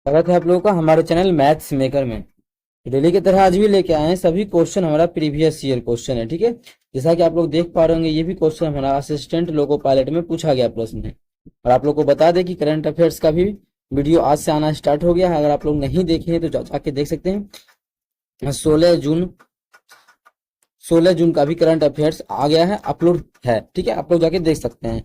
स्वागत है आप लोगों का हमारे चैनल मैथ्स मेकर में। डेली की तरह आज भी लेके आए हैं सभी क्वेश्चन हमारा प्रीवियस ईयर क्वेश्चन है। ठीक है, जैसा कि आप लोग देख पा रहे होंगे ये भी क्वेश्चन हमारा असिस्टेंट लोको पायलट में पूछा गया प्रश्न है। और आप लोग को बता दें कि करंट अफेयर्स का भी वीडियो आज से आना स्टार्ट हो गया है। अगर आप लोग नहीं देखे हैं तो जाके देख सकते हैं। 16 जून का भी करंट अफेयर्स आ गया है, अपलोड है। ठीक है, आप लोग जाके देख सकते हैं।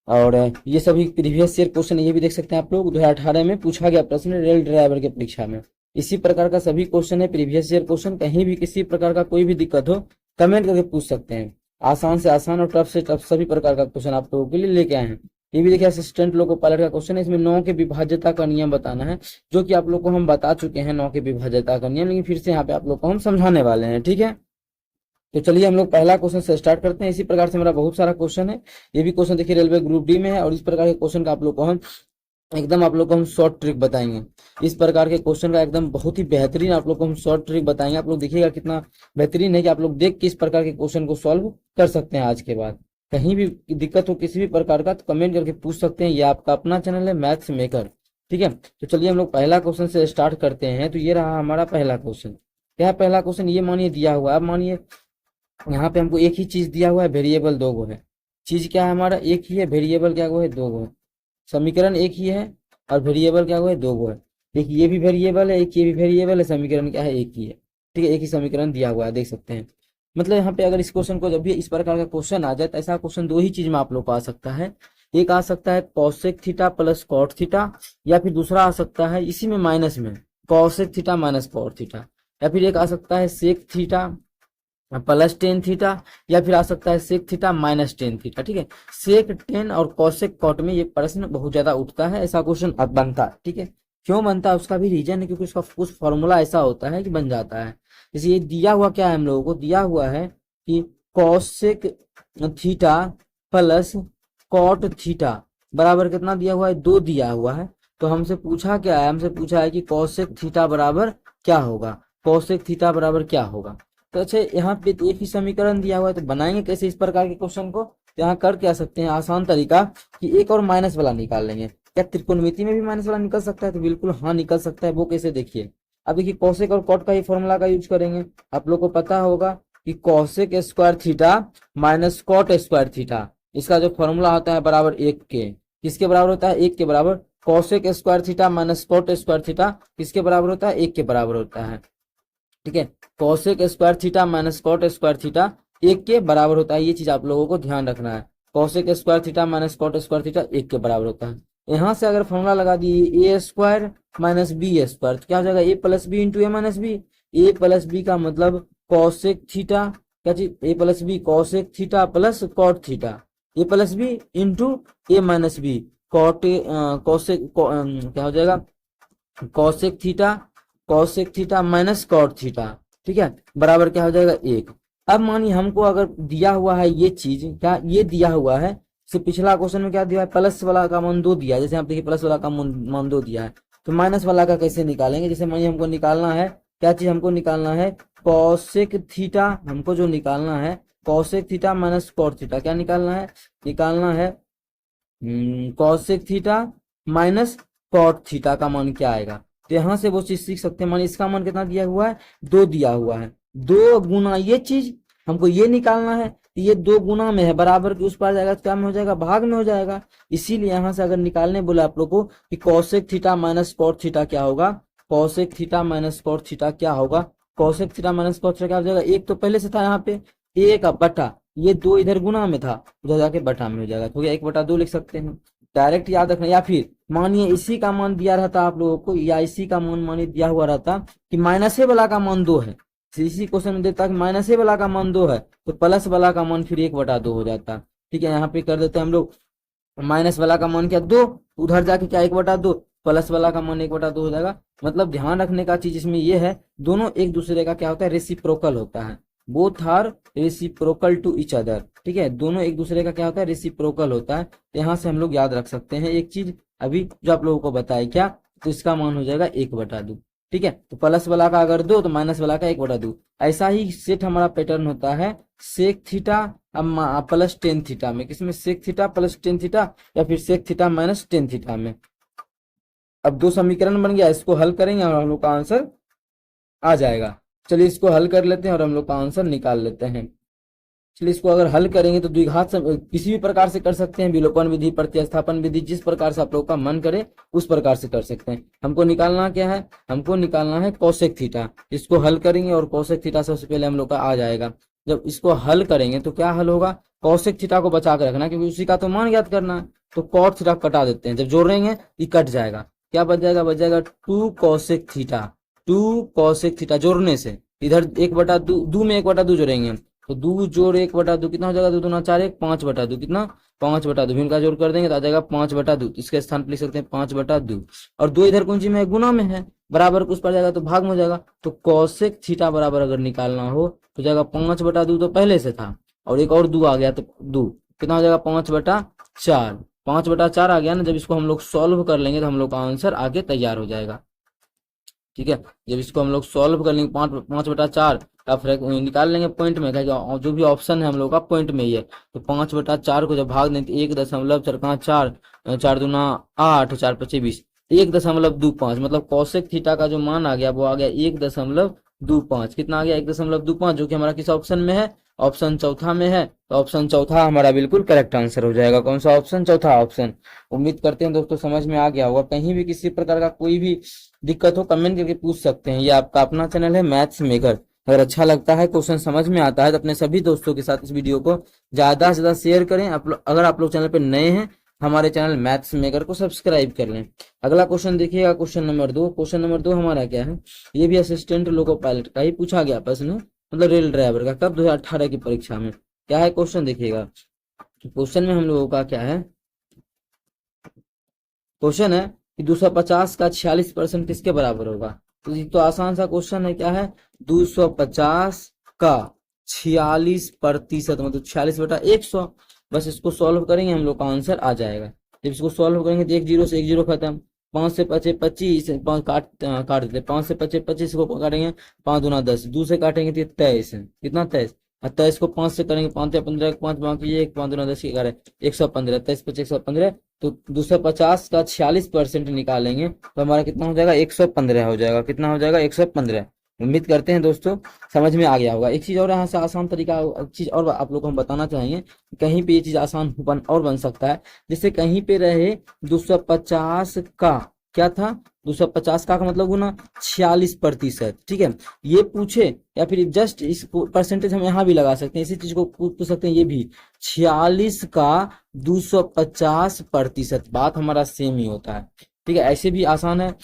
और ये सभी प्रीवियस ईयर क्वेश्चन ये भी देख सकते हैं आप लोग। 2018 में पूछा गया प्रश्न रेल ड्राइवर के परीक्षा में। इसी प्रकार का सभी क्वेश्चन है, प्रीवियस ईयर क्वेश्चन। कहीं भी किसी प्रकार का कोई भी दिक्कत हो कमेंट करके पूछ सकते हैं। आसान से आसान और टफ से टफ सभी प्रकार का क्वेश्चन आप लोगों के लिए लेके आए हैं। ये भी देखिए असिस्टेंट लोको पायलट का क्वेश्चन है। इसमें 9 के विभाज्यता का नियम बताना है, जो कि आप लोग को हम बता चुके हैं 9 के विभाज्यता का नियम, लेकिन फिर से यहाँ पे आप लोग को हम समझाने वाले हैं। ठीक है, तो चलिए हम लोग पहला क्वेश्चन से स्टार्ट करते हैं। इसी प्रकार से मेरा बहुत सारा क्वेश्चन है। ये भी क्वेश्चन देखिए रेलवे ग्रुप डी में है, और इस प्रकार के क्वेश्चन का आप लोग को हम एकदम आप लोग को हम शॉर्ट ट्रिक बताएंगे। इस प्रकार के क्वेश्चन का एकदम बहुत ही बेहतरीन आप लोग को हम शॉर्ट ट्रिक बताएंगे। आप लोग देखिएगा कितना बेहतरीन है कि आप लोग देख के इस प्रकार के क्वेश्चन को सॉल्व कर सकते हैं। आज के बाद कहीं भी दिक्कत हो किसी भी प्रकार का तो कमेंट करके पूछ सकते हैं। ये आपका अपना चैनल है मैथ्स मेकर। ठीक है, तो चलिए हम लोग पहला क्वेश्चन से स्टार्ट करते हैं। तो ये रहा हमारा पहला क्वेश्चन। क्या है पहला क्वेश्चन? ये मानिए दिया हुआ है। अब मानिए यहाँ पे हमको एक ही चीज दिया हुआ है, वेरिएबल दो गो है। चीज क्या है हमारा? एक ही है। वेरिएबल क्या गो है? दो गो है। समीकरण एक ही है और वेरिएबल क्या गो है? दो गो है। एक ये भी वेरिएबल है, एक ये भी वेरिएबल है। समीकरण क्या है? एक ही है। ठीक है, एक ही समीकरण दिया हुआ है, देख सकते हैं। मतलब यहाँ पे अगर इस क्वेश्चन को जब भी इस प्रकार का क्वेश्चन आ जाए तो ऐसा क्वेश्चन दो ही चीज में आप लोग को आ सकता है। एक आ सकता है cosec theta plus cot theta, या फिर दूसरा आ सकता है इसी में माइनस में cosec theta minus cot theta, या फिर एक आ सकता है sec theta plus tan theta, या फिर आ सकता है sec theta minus tan theta. ठीक है, सेक टेन और कॉसेक कॉट में ये प्रश्न बहुत ज्यादा उठता है, ऐसा क्वेश्चन बनता है। ठीक है, क्यों बनता है उसका भी रीजन है, क्योंकि उसका कुछ फॉर्मूला ऐसा होता है कि बन जाता है। जैसे ये दिया हुआ क्या है, हम लोगों को दिया हुआ है कि cosec theta plus cot theta बराबर कितना दिया हुआ है? दो दिया हुआ है। तो हमसे पूछा क्या है? हमसे पूछा है कि कॉसेक थीटा बराबर क्या होगा, कॉसेक थीटा बराबर क्या होगा। तो अच्छा, यहाँ पे तो एक ही समीकरण दिया हुआ है, तो बनाएंगे कैसे इस प्रकार के क्वेश्चन को? तो यहाँ कर क्या सकते हैं आसान तरीका कि एक और माइनस वाला निकाल लेंगे। क्या त्रिकोणमिति में भी माइनस वाला निकल सकता है? तो बिल्कुल हाँ, निकल सकता है। वो कैसे? देखिए, अब देखिए कॉसेक और कॉट का ही फॉर्मूला का यूज करेंगे। आप लोग को पता होगा कि cosec square theta minus cot square theta, इसका जो फॉर्मूला होता है बराबर एक के। किसके बराबर होता है? एक के बराबर। Cosec square theta minus cot square theta किसके बराबर होता है? एक के बराबर होता है। ठीक है, cosec square theta minus cot square theta एक के बराबर होता है। ये चीज आप लोगों को ध्यान रखना है। Cosec square theta minus cot square theta एक के बराबर होता है। यहां से अगर फॉर्मूला लगा दिए A square minus B square, तो क्या हो जाएगा? A plus B into A minus B. A plus B का मतलब कॉसेक थीटा, क्या चीज? A plus B cosec theta plus cot theta. A plus B into A minus B cot cosec क्या हो जाएगा? Cosec theta cosec theta minus cot theta. ठीक है, बराबर क्या हो जाएगा? एक। अब मानिए हमको अगर दिया हुआ है ये चीज, क्या ये दिया हुआ है? से पिछला क्वेश्चन में क्या दिया है? प्लस वाला का मान दो दिया है। जैसे आप देखिए प्लस वाला का मान दो दिया है, तो माइनस वाला का कैसे निकालेंगे? जैसे मानिए हमको निकालना है, क्या चीज हमको निकालना है? Cosec theta. हमको जो निकालना है cosec theta minus cot theta. क्या निकालना है? निकालना है cosec theta minus cot theta का मान क्या आएगा। तो यहां से वो चीज सीख सकते हैं। मान इसका मान कितना दिया हुआ है? दो दिया हुआ है। दो गुना ये चीज हमको ये निकालना है, तो ये दो गुना में है, बराबर के उस पार जाएगा तो क्या में हो जाएगा? भाग में हो जाएगा। इसीलिए यहां से अगर निकालने बोले आप लोग को कि cosec theta minus cot theta क्या होगा, cosec theta minus cot theta क्या होगा, cosec theta minus cot theta क्या हो जाएगा? एक तो पहले से था यहाँ पे, एक का बटा, ये दो इधर गुना में था, उधर जाके बटा में हो जाएगा। तो एक बटा दो लिख सकते हैं, डायरेक्ट याद रखना। या फिर मानिए इसी का मान दिया रहता आप लोगों को, या इसी का मान मानिए दिया हुआ रहता कि माइनस वाला का मान दो है, इसी क्वेश्चन में देता कि माइनस वाला का मान दो है, तो प्लस वाला का मान फिर एक बटा दो हो जाता। ठीक है, यहाँ पे कर देते हैं हम लोग माइनस वाला का मान क्या? दो, उधर जाके क्या? एक बटा दो, प्लस वाला का मान एक बटा दो हो जाएगा। मतलब ध्यान रखने का चीज इसमें ये है, दोनों एक दूसरे का क्या होता है? रेसिप्रोकल होता है। Both are reciprocal to each other. ठीक है, दोनों एक दूसरे का क्या होता है? रेसिप्रोकल होता है। तो यहाँ से हम लोग याद रख सकते हैं एक चीज अभी जो आप लोगों को बताया क्या, तो इसका मान हो जाएगा एक बटा दो। ठीक है, तो प्लस वाला का अगर दो तो माइनस वाला का एक बटा दो। ऐसा ही सेट हमारा पैटर्न होता है sec theta plus tan theta में। किसमें? Sec theta plus tan theta, या फिर sec theta minus tan theta में। अब दो समीकरण बन गया, इसको हल करेंगे और हम लोग का आंसर आ जाएगा। चलिए इसको हल कर लेते हैं और हम लोग का आंसर निकाल लेते हैं। चलिए इसको अगर हल करेंगे तो द्विघात किसी भी प्रकार से कर सकते हैं, विलोपन विधि, प्रतिस्थापन विधि, जिस प्रकार से आप लोग का मन करे उस प्रकार से कर सकते हैं। हमको निकालना क्या है, हमको निकालना है कोसेक थीटा। इसको हल करेंगे और कोसेक थीटा सबसे पहले हम लोग का आ जाएगा। जब इसको हल करेंगे तो क्या हल होगा, कोसेक थीटा को बचा के रखना क्योंकि उसी का तो मान ज्ञात करना है। तो कॉट थीटा कटा देते हैं, जब जोड़ेंगे ये कट जाएगा, क्या बच जाएगा, बच जाएगा 2 कोसेक थीटा। 2 कोसेक थीटा जोड़ने से इधर 1/2 में 1/2 जोड़ेंगे तो 2 जोड़ 1/2 कितना हो जाएगा, 2 दूना 4 1 5/2 कितना 5/2 भी इनका जोड़ कर देंगे तो आ जाएगा 5/2। इसके स्थान पर लिख सकते हैं 5/2 और 2 इधर कुंजी में है, गुना में है, बराबर कुछ पड़ जाएगा तो भाग में हो जाएगा। तो कोसेक थीटा बराबर अगर निकालना हो तो जाएगा 5/2 तो पहले से था और एक और 2 आ गया तो 2 कितना हो जाएगा 5/4। 5/4 आ गया ना, जब इसको हम लोग सॉल्व कर लेंगे तो हम लोग का आंसर आगे तैयार हो जाएगा। ठीक है, जब इसको हम लोग सॉल्व कर लेंगे 5/4 का फ्रैक निकाल लेंगे पॉइंट में, क्या जो भी ऑप्शन है हम लोग का पॉइंट में ही है। तो 5/4 को जब भाग दें तो 1.4, 4 दूना 8, 4 पचे 20, 1.25 मतलब कोसेक थीटा का जो मान आ गया वो आ गया 1.25। कितना आ गया 1.25, जो कि हमारा किस ऑप्शन में है, ऑप्शन चौथा में है। तो ऑप्शन चौथा हमारा बिल्कुल करेक्ट आंसर हो जाएगा। कौन सा ऑप्शन, चौथा ऑप्शन। उम्मीद करते हैं दोस्तों समझ में आ गया होगा। कहीं भी किसी प्रकार का कोई भी दिक्कत हो कमेंट करके पूछ सकते हैं। ये आपका अपना चैनल है मैथ्स मेकर। अगर अच्छा लगता है, क्वेश्चन समझ में आता है तो अपने सभी दोस्तों के साथ इस वीडियो को ज्यादा से ज्यादा शेयर करें। अगर आप लोग चैनल पर नए हैं, हमारे चैनल मैथ्स मेकर को सब्सक्राइब कर लें। अगला क्वेश्चन देखिएगा, क्वेश्चन नंबर 2। क्वेश्चन नंबर 2 हमारा क्या है, ये भी असिस्टेंट लोको पायलट का ही पूछा गया प्रश्न, मतलब रेल ड्राइवर का, कब 2018 की परीक्षा में। क्या है क्वेश्चन देखिएगा, क्वेश्चन में हम लोगों का क्या है, क्वेश्चन है कि 250 का 46% किसके बराबर होगा। तो ये तो आसान सा क्वेश्चन है, क्या है 250 का 46% मतलब 46/100। बस इसको सॉल्व करेंगे हम लोग का आंसर आ जाएगा। जब इसको सॉल्व करेंगे तो 1 0 से 1 0 खत्म, 5 से 5 25, 5 काट देते, 5 से 5 25 को काटेंगे, 5 दूना 10, 2 से काटेंगे तो 23 है, कितना 23। 23 को 5 से करेंगे, 5 से 15, 5 बाकी 1, 5 दूना 10 11, 115, 23 5 115। तो 250 का 46% निकालेंगे तो हमारा कितना हो जाएगा 115 हो जाएगा। कितना हो जाएगा 115। उम्मीद करते हैं दोस्तों समझ में आ गया होगा। एक चीज और यहाँ से आसान तरीका, चीज और आप लोग को हम बताना चाहेंगे, कहीं पे ये चीज आसान बन सकता है। जैसे कहीं पे रहे 250 का क्या था, 250 का मतलब गुना 46%। ठीक है, ये पूछे या फिर जस्ट इस परसेंटेज हम यहाँ भी लगा सकते हैं, इसी चीज को पूछ सकते हैं। ये भी 46 का 250%, बात हमारा सेम ही होता है। ठीक है, ऐसे भी आसान है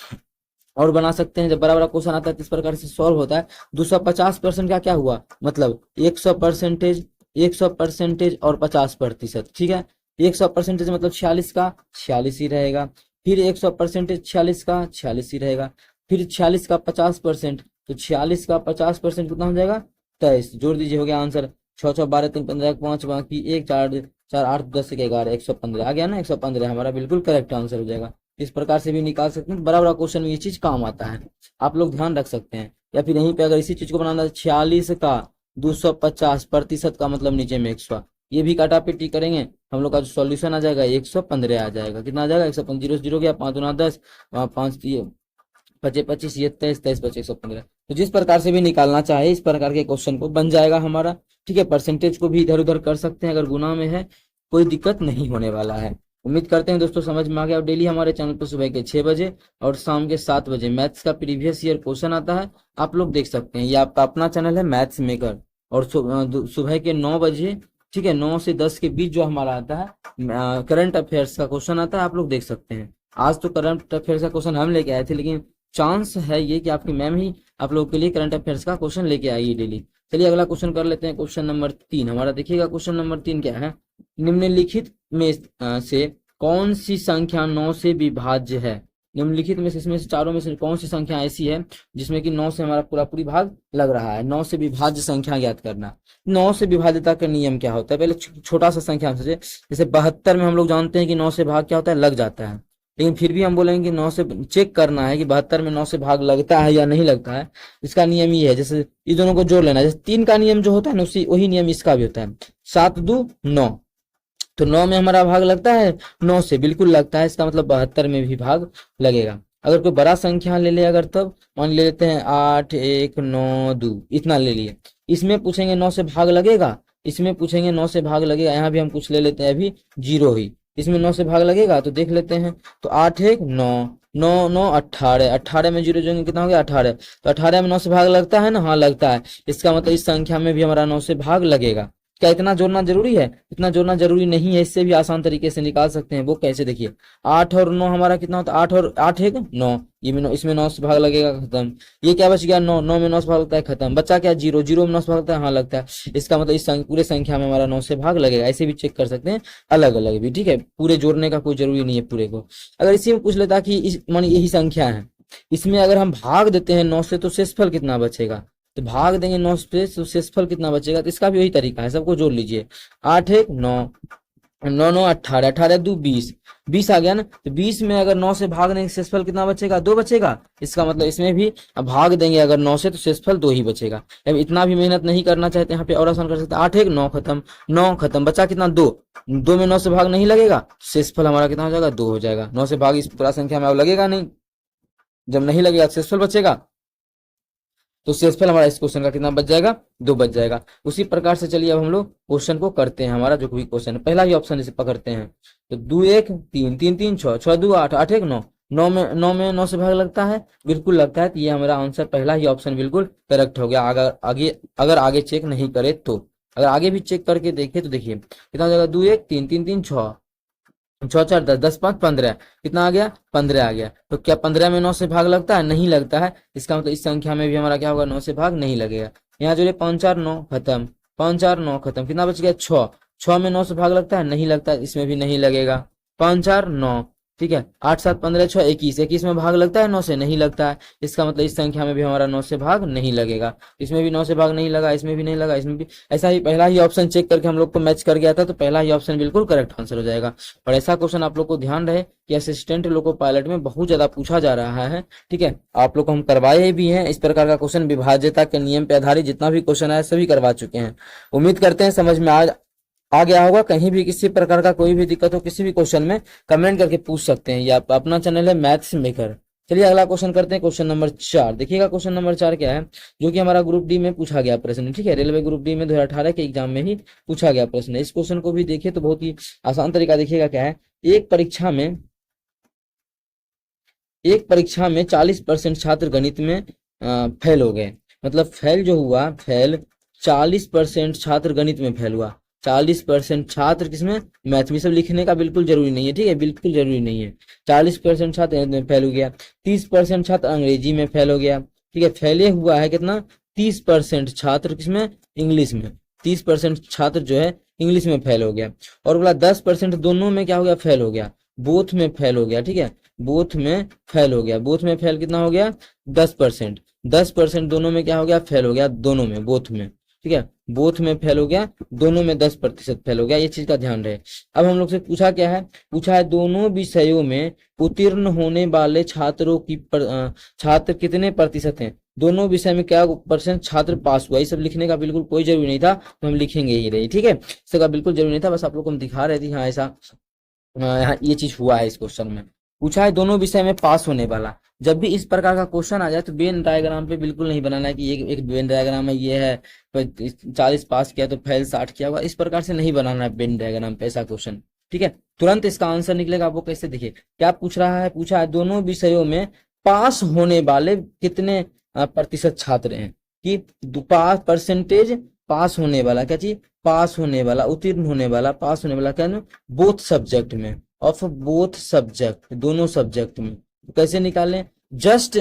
और बना सकते हैं। जब बड़ा बड़ा क्वेश्चन आता है तो इस प्रकार से सॉल्व होता है। 250% का क्या हुआ, मतलब 100%, 100% और 50%। ठीक है, 100% मतलब 46 का 46 ही रहेगा, फिर 100% 46 का 46 ही रहेगा, फिर 46 का 50%, तो 46 का 50% कितना हो जाएगा 23। जोड़ दीजिए, हो गया आंसर। 6 6 12 3 15 5 बाकी 1 4 4 8 10 11 115 आ गया ना, 115 हमारा बिल्कुल करेक्ट आंसर हो जाएगा। इस प्रकार से भी निकाल सकते हैं, बड़ा बड़ा क्वेश्चन में ये चीज काम आता है, आप लोग ध्यान रख सकते हैं। या फिर यहीं पे अगर इसी चीज को बनाना है 46 का 250% का मतलब नीचे में 100, ये भी काटा पीटी करेंगे, हम लोग का जो सॉल्यूशन आ जाएगा 115 आ जाएगा। कितना आ जाएगा 115, 0 0 गया, 5 दूना 10, 5 25 25, ये 23 23 25 115। तो जिस प्रकार से भी निकालना चाहे इस प्रकार के क्वेश्चन को बन जाएगा हमारा। ठीक है, परसेंटेज को भी इधर उधर कर सकते हैं, अगर गुना में है कोई दिक्कत नहीं होने वाला है। उम्मीद करते हैं दोस्तों समझ में आ गया। और डेली हमारे चैनल पर सुबह के 6 बजे और शाम के 7 बजे मैथ्स का प्रीवियस ईयर क्वेश्चन आता है, आप लोग देख सकते हैं। ये आपका अपना चैनल है मैथ्स मेकर। और सुबह के 9 बजे, ठीक है, 9 से 10 के बीच जो हमारा आता है करंट अफेयर्स का क्वेश्चन आता है, आप लोग देख सकते हैं। आज तो करंट अफेयर्स का क्वेश्चन हम लेके आए थे, लेकिन चांस है ये कि आपकी मैम ही आप लोगों के लिए करंट अफेयर्स का क्वेश्चन लेके आइए डेली। चलिए अगला क्वेश्चन कर लेते हैं, क्वेश्चन नंबर 3 हमारा। देखिएगा क्वेश्चन नंबर 3 क्या है, निम्नलिखित में से कौन सी संख्या 9 से विभाज्य है। निम्नलिखित में से, इसमें से चारों में से कौन सी संख्या ऐसी है जिसमें कि 9 से हमारा पूरा पूरी भाग लग रहा है। 9 से विभाज्य संख्या ज्ञात करना। 9 से विभाज्यता का नियम क्या होता है, पहले छोटा सा संख्या से, जैसे 72 में हम लोग जानते हैं कि 9 से भाग क्या होता है, लग जाता है। लेकिन फिर भी हम बोलेंगे कि 9 से चेक करना है कि 72 में 9 से भाग लगता है या नहीं लगता है। इसका नियम ये है, जैसे ये दोनों को जोड़ लेना है, जैसे 3 का नियम जो होता है ना, उसी वही नियम इसका भी होता है। 7 2 9, तो 9 में हमारा भाग लगता है, 9 से बिल्कुल लगता है, इसका मतलब 72 में भी भाग लगेगा। अगर कोई बड़ा संख्या ले ले अगर, तब मान लेते हैं 8 1 9 2, इतना ले लिए। इसमें पूछेंगे 9 से भाग लगेगा, इसमें पूछेंगे 9 से भाग लगेगा, यहाँ भी हम कुछ ले लेते हैं अभी 0 ही, इसमें 9 से भाग लगेगा तो देख लेते हैं। तो 8 1 9, 9 9 18, 18 में 0 जोड़ेंगे कितना हो गया 18, तो 18 में 9 से भाग लगता है ना, हाँ लगता है। इसका मतलब इस संख्या में भी हमारा 9 से भाग लगेगा। क्या इतना जोड़ना जरूरी है? इतना जोड़ना जरूरी नहीं है, इससे भी आसान तरीके से निकाल सकते हैं। वो कैसे, देखिए 8 और 9 हमारा कितना होता है, 8 और 8 1 9, ये में 9, इसमें 9 से भाग लगेगा, खत्म। ये क्या बच गया 9, 9 में 9 से भाग लगता है, खत्म। बच्चा क्या 0, 0 में 9 से भाग लगता है, हाँ लगता है। इसका मतलब इस पूरे संख्या में हमारा 9 से भाग लगेगा। ऐसे भी चेक कर सकते हैं, अलग अलग भी, ठीक है। पूरे जोड़ने का कोई जरूरी नहीं है पूरे को। अगर इसी में पूछ लेता कि इस मान यही संख्या है, इसमें अगर हम भाग देते हैं 9 से तो शेषफल कितना बचेगा, तो भाग देंगे 9 से तो शेषफल कितना बचेगा, तो इसका भी वही तरीका है, सबको जोड़ लीजिए। 8 1 9, 9 9 18, 18 2 20, 20 आ गया ना, तो 20 में अगर 9 से भाग देंगे शेषफल कितना बचेगा, 2 बचेगा। इसका मतलब इसमें भी भाग देंगे अगर 9 से तो शेषफल 2 ही बचेगा। अब इतना भी मेहनत नहीं करना चाहते यहाँ पे और आसान कर सकते हैं। 8 1 9 खत्म, 9 खत्म, बचा कितना 2, 2 में 9 से भाग नहीं लगेगा, शेषफल हमारा कितना हो जाएगा 2 हो जाएगा। 9 से भाग इस पूरा संख्या में अब लगेगा नहीं, जब नहीं लगेगा शेषफल बचेगा, तो शेषफल हमारा इस क्वेश्चन का कितना बच जाएगा, 2 बच जाएगा। उसी प्रकार से चलिए अब हम लोग क्वेश्चन को करते हैं। हमारा जो भी क्वेश्चन है, पहला ही ऑप्शन इसे पकड़ते हैं। तो 2 1 3, 3 3 6, 6 2 8, 8 1 9, 9 से भाग लगता है, बिल्कुल लगता है। तो ये हमारा आंसर पहला ही ऑप्शन बिल्कुल करेक्ट हो गया। अगर आगे चेक नहीं करे तो, अगर आगे भी चेक करके देखे तो देखिए कितना हो जाएगा, 2 1 3 3 3 6, 6 4 10, 10 5 15, कितना आ गया 15 आ गया। तो क्या 15 में 9 से भाग लगता है, नहीं लगता है। इसका मतलब इस संख्या में भी हमारा क्या होगा, 9 से भाग नहीं लगेगा। यहाँ जो 5 4 9 खत्म, 5 4 9 खत्म, कितना बच गया 6, 6 में 9 से भाग लगता है, नहीं लगता, इसमें भी नहीं लगेगा। 5 4 9, ठीक है। 8 7 15 6 21, 21 में भाग लगता है 9 से, नहीं लगता है। इसका मतलब इस संख्या में भी हमारा 9 से भाग नहीं लगेगा। इसमें भी 9 से भाग नहीं लगा, इसमें भी नहीं लगा, इसमें भी। ऐसा ही पहला ही ऑप्शन चेक करके हम लोग को मैच कर गया था, तो पहला ही ऑप्शन बिल्कुल करेक्ट आंसर हो जाएगा। और ऐसा क्वेश्चन आप लोग को ध्यान रहे कि असिस्टेंट लोको पायलट में बहुत ज्यादा पूछा जा रहा है, ठीक है। आप लोग को हम करवाए भी हैं इस प्रकार का क्वेश्चन, विभाज्यता के नियम पे आधारित जितना भी क्वेश्चन आया सभी करवा चुके हैं। उम्मीद करते हैं समझ में आ गया होगा। कहीं भी किसी प्रकार का कोई भी दिक्कत हो किसी भी क्वेश्चन में, कमेंट करके पूछ सकते हैं। ये अपना चैनल है मैथ्स मेकर। चलिए अगला क्वेश्चन करते हैं, क्वेश्चन नंबर 4। देखिएगा क्वेश्चन नंबर 4 क्या है, जो कि हमारा ग्रुप डी में पूछा गया प्रश्न, ठीक है। रेलवे ग्रुप डी में 2018 के एग्जाम में ही पूछा गया प्रश्न है। इस क्वेश्चन को भी देखिए तो बहुत ही आसान तरीका। देखिएगा क्या है, एक परीक्षा में 40% छात्र गणित में फेल हो गए। मतलब फेल जो हुआ, फेल 40% छात्र गणित में फेल हुआ। 40% छात्र किसमें, मैथ में। सब लिखने का बिल्कुल जरूरी नहीं है, ठीक है, बिल्कुल जरूरी नहीं है। 40% छात्र गणित में फेल हो गया। 30% छात्र अंग्रेजी में फेल हो गया, ठीक है। फेले हुआ है कितना, 30% छात्र किसमें, इंग्लिश में। 30% छात्र जो है इंग्लिश में फेल हो गया। और बोला 10% दोनों में क्या हो गया, फेल हो गया, बोथ में फेल हो गया, ठीक है। बोथ में फेल हो गया, बोथ में फेल कितना हो गया 10%। 10% दोनों में क्या हो गया, फेल हो गया, दोनों में, बोथ में, ठीक है। बोथ में फेल हो गया, दोनों में 10% फेल हो गया। ये चीज का ध्यान रहे। अब हम लोग से पूछा क्या है, पूछा है दोनों विषयों में उत्तीर्ण होने वाले छात्रों की छात्र कितने प्रतिशत हैं। दोनों विषय में क्या परसेंट छात्र पास हुआ। ये सब लिखने का बिल्कुल कोई जरूरी नहीं था, तो हम लिखेंगे ही नहीं, ठीक है। इसका बिल्कुल जरूरी नहीं था, बस आप लोग को हम दिखा रहे थे हाँ ऐसा यहाँ ये चीज हुआ है। इस क्वेश्चन में पूछा है दोनों विषय में पास होने वाला। जब भी इस प्रकार का क्वेश्चन आ जाए तो वेन डायग्राम पे बिल्कुल नहीं बनाना है कि एक वेन डायग्राम है, ये है 40 पास किया तो फेल 60 किया हुआ, इस प्रकार से नहीं बनाना है वेन डायग्राम पे ऐसा क्वेश्चन, ठीक है। तुरंत इसका आंसर निकलेगा। वो कैसे, देखिए क्या पूछ रहा है, पूछा है दोनों विषयों में पास होने वाले कितने प्रतिशत छात्र हैं, कि परसेंटेज पास होने वाला, क्या चीज, पास होने वाला, उत्तीर्ण होने वाला, पास होने वाला, क्या बोथ सब्जेक्ट में, ऑफ बोथ सब्जेक्ट, दोनों सब्जेक्ट में। तो कैसे निकालें, जस्ट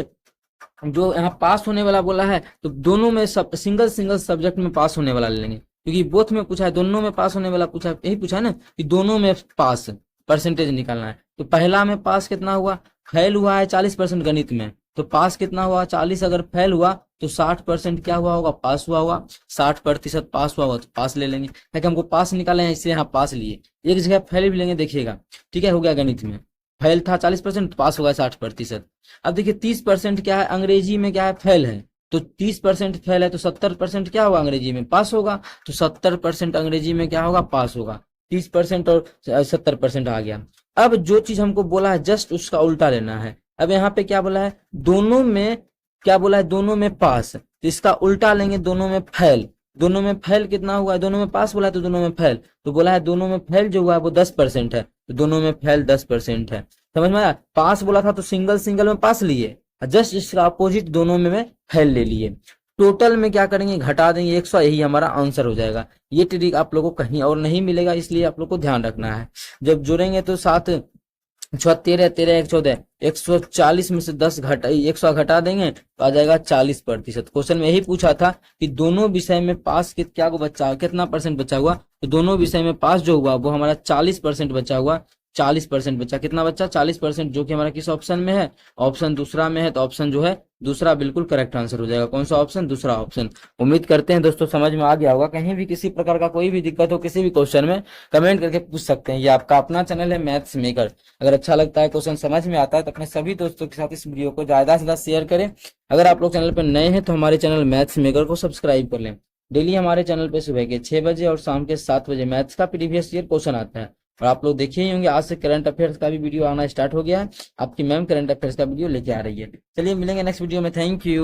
जो यहाँ पास होने वाला बोला है तो दोनों में सिंगल सब्जेक्ट में पास होने वाला ले लेंगे, क्योंकि बोथ में पूछा है, दोनों में पास होने वाला पूछा है, यही पूछा है ना कि दोनों में पास परसेंटेज निकालना है। तो पहला में पास कितना हुआ, फेल हुआ है 40% गणित में, तो पास कितना हुआ 40, अगर फेल हुआ तो 60% क्या हुआ होगा, पास हुआ होगा। 60% पास हुआ होगा तो पास ले लेंगे, ताकि हमको पास निकाले हैं इसलिए यहाँ पास लिए। एक जगह फेल भी लेंगे, देखिएगा, ठीक है। हो गया गणित में फेल था 40%, पास होगा 60%। अब देखिए 30% क्या है, अंग्रेजी में क्या है, फेल है। तो 30% फेल है तो 70% क्या होगा, अंग्रेजी में पास होगा। तो 70% अंग्रेजी में क्या होगा, पास होगा। 30% और 70% आ गया। अब जो चीज हमको बोला है जस्ट उसका उल्टा लेना है। अब यहाँ पे क्या बोला है, दोनों में क्या बोला है, दोनों में पास, तो इसका उल्टा लेंगे, दोनों में फैल। दोनों में फैल कितना हुआ है, दोनों में पास बोला है तो दोनों में फैल, तो बोला है दोनों में फैल जो हुआ है वो 10% है, तो दोनों में फैल 10% है। समझ में आया? पास बोला था तो सिंगल सिंगल में पास लिए, जस्ट इसका अपोजिट दोनों में फैल ले लिए। टोटल में क्या करेंगे, घटा देंगे 100, यही हमारा आंसर हो जाएगा। ये ट्रिक आप लोगों को कहीं और नहीं मिलेगा, इसलिए आप लोग को ध्यान रखना है। जब जोड़ेंगे तो 7 छः 13, 13 1 14, 140 में से 10 घटा 100 घटा देंगे तो आ जाएगा 40%। क्वेश्चन में यही पूछा था कि दोनों विषय में पास क्या को बचा, कितना परसेंट बचा हुआ, तो दोनों विषय में पास जो हुआ वो हमारा 40% बचा हुआ। 40% बचा, कितना बचा 40%, जो कि हमारा किस ऑप्शन में है, ऑप्शन दूसरा में है, तो ऑप्शन जो है दूसरा बिल्कुल करेक्ट आंसर हो जाएगा। कौन सा ऑप्शन, दूसरा ऑप्शन। उम्मीद करते हैं दोस्तों समझ में आ गया होगा। कहीं भी किसी प्रकार का कोई भी दिक्कत हो किसी भी क्वेश्चन में, कमेंट करके पूछ सकते हैं। ये आपका अपना चैनल है मैथ्स मेकर। अगर अच्छा लगता है, क्वेश्चन समझ में आता है, तो अपने सभी दोस्तों के साथ इस वीडियो को ज्यादा से ज्यादा शेयर करें। अगर आप लोग चैनल पर नए हैं तो हमारे चैनल मैथ्स मेकर को सब्सक्राइब कर लें। डेली हमारे चैनल पे सुबह के 6 बजे और शाम के 7 बजे मैथ्स का प्रीवियस ईयर क्वेश्चन आता है। और आप लोग देखिए ही होंगे, आज से करंट अफेयर्स का भी वीडियो आना स्टार्ट हो गया है। आपकी मैम करंट अफेयर्स का वीडियो लेके आ रही है। चलिए मिलेंगे नेक्स्ट वीडियो में, थैंक यू।